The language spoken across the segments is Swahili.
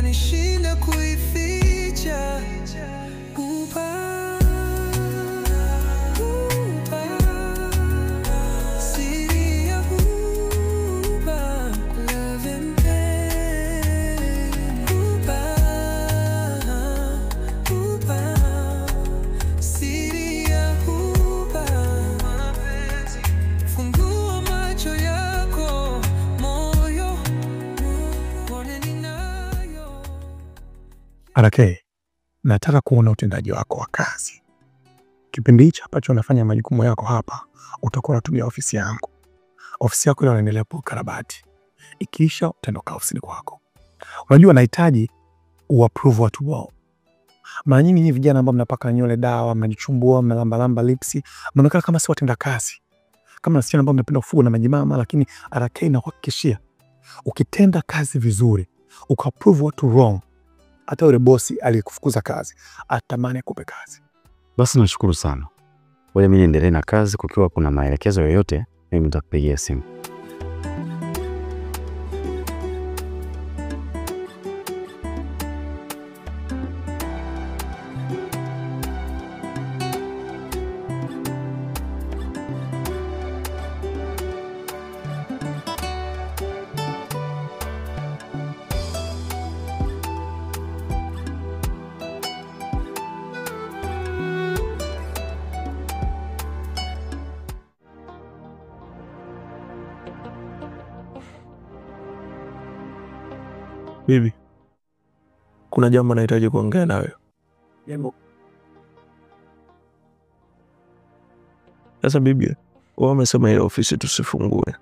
inanishinda kuificha. Siri ya huba, love and pain. Huba, siri ya huba. Fungua macho yako, moyo uone ninayo. RK, nataka kuona utendaji wako wa kazi. Kipindi hichi ambacho unafanya majukumu yako hapa, utakuwa unatumia ofisi yangu. Ofisi yako ile inaendelea kwa ukarabati. Ikiisha utaondoka ofisini kwako. Unajua nahitaji uapprove watu wao. Mara nyingi nyinyi vijana ambao mnapaka nywele dawa, mnajichumbua, mnalamba lipsi, mnaonekana kama si watenda kazi. Kama wasichana ambao mnapenda kufuga na majimama, lakini RK nakuhakikishia ukitenda kazi vizuri, ukaapprove watu wrong, hata yule bosi aliyekufukuza kazi atamani kupe kazi. Basi nashukuru sana. Wewe mimi niendelee na kazi, kukiwa kuna maelekezo yoyote mimi nitakupigia simu. Bibi, kuna jambo nahitaji kuongea na wewe. Jambo. Sasa bibi, wewe umesema ile ofisi tusifungue.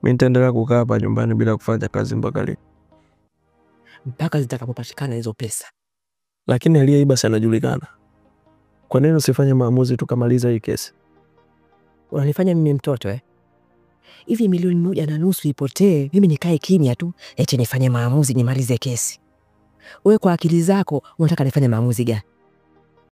Mimi nitaendelea kukaa hapa nyumbani bila kufanya kazi mpaka lini? Mpaka zitakapopatikana hizo pesa. Lakini aliyeiba si anajulikana. Kwa nini usifanye maamuzi tukamaliza hii kesi? Unanifanya mimi mtoto Hivi 1.5 milioni ipotee, mimi nikae kimya tu eti nifanye maamuzi nimalize kesi? Wewe kwa akili zako unataka nifanye maamuzi gani?